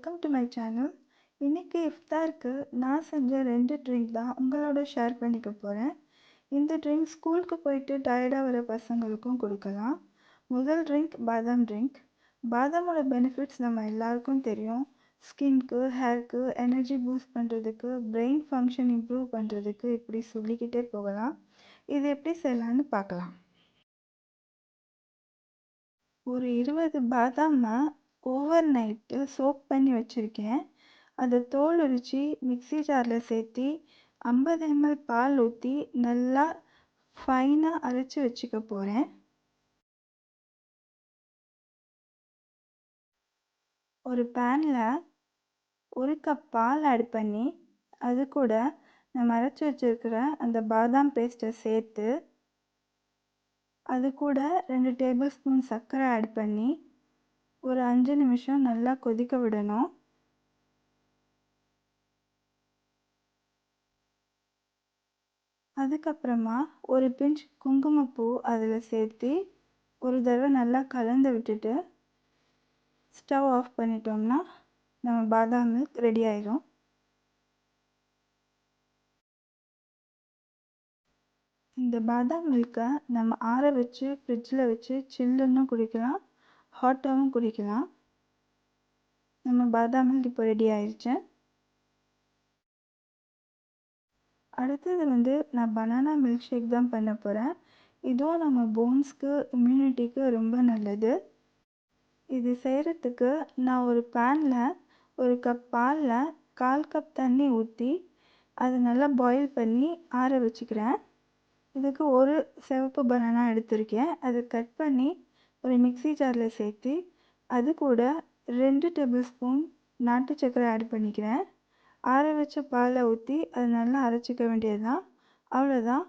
Welcome to my channel. இன்றைக்கி இஃப்தாருக்கு நான் செஞ்ச 2 ட்ரிங்க் தான் உங்களோட ஷேர் பண்ணிக்க போகிறேன். இந்த ட்ரிங்க் ஸ்கூலுக்கு போயிட்டு டயர்டாக வர பசங்களுக்கும் கொடுக்கலாம். முதல் ட்ரிங்க் பாதாம் ட்ரிங்க். பாதாமோட பெனிஃபிட்ஸ் நம்ம எல்லாருக்கும் தெரியும். ஸ்கின்க்கு, ஹேருக்கு, எனர்ஜி பூஸ்ட் பண்ணுறதுக்கு, பிரெயின் ஃபங்க்ஷன் இம்ப்ரூவ் பண்ணுறதுக்கு, இப்படி சொல்லிக்கிட்டே போகலாம். இது எப்படி செய்யலான்னு பார்க்கலாம். ஒரு 20 பாதாமை ஓவர் நைட்டு சோக் பண்ணி வச்சுருக்கேன். அதை தோல் உரித்து மிக்ஸி ஜாரில் சேர்த்து 50 ml பால் ஊற்றி நல்லா ஃபைனாக அரைச்சி வச்சுக்க போகிறேன். ஒரு பேனில் 1 கப் பால் ஆட் பண்ணி அது கூட நம்ம அரைச்சி வச்சுருக்கிற அந்த பாதாம் பேஸ்ட்டை சேர்த்து அது கூட 2 டேபிள் ஸ்பூன் சர்க்கரை ஆட் பண்ணி ஒரு 5 நிமிஷம் நல்லா கொதிக்க விடணும். அதுக்கப்புறமா ஒரு பிஞ்ச் குங்குமப்பூ அதில் சேர்த்து ஒரு தடவை நல்லா கலந்து விட்டுட்டு ஸ்டவ் ஆஃப் பண்ணிட்டோம்னா நம்ம பாதாம் மில்க் ரெடி ஆயிடும். இந்த பாதாம் மில்க்கை நம்ம ஆற வச்சு ஃப்ரிட்ஜில் வச்சு சில்லுன்னு குடிக்கலாம், ஹாட்டாகவும் குடிக்கலாம். நம்ம பாதாம் மில்க் இப்போ ரெடி ஆயிடுச்சு. அடுத்தது நான் பனானா மில்க் ஷேக் தான் பண்ண போகிறேன். இதுவும் நம்ம போன்ஸ்க்கு, இம்யூனிட்டிக்கு ரொம்ப நல்லது. இது செய்கிறதுக்கு நான் ஒரு பேனில் 1 கப் பாலில் 1/4 கப் தண்ணி ஊற்றி அதை நல்லா பாயில் பண்ணி ஆற வச்சுக்கிறேன். இதுக்கு ஒரு சிவப்பு பனானா எடுத்திருக்கேன். அதை கட் பண்ணி ஒரு மிக்ஸி ஜாரில் சேர்த்து அது கூட 2 டேபிள் ஸ்பூன் நாட்டு சர்க்கரை ஆட் பண்ணிக்கிறேன். ஆற வச்ச பாலை ஊற்றி அது நல்லா அரைச்சிக்க வேண்டியது தான். அவ்வளோதான்,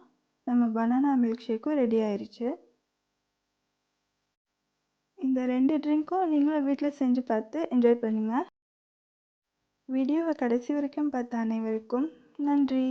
நம்ம பனானா மில்க் ஷேக்கும் ரெடி ஆயிடுச்சு. இந்த 2 ட்ரிங்க்கும் நீங்களும் வீட்டில் செஞ்சு பார்த்து என்ஜாய் பண்ணுங்கள். வீடியோவை கடைசி வரைக்கும் பார்த்த அனைவருக்கும் நன்றி.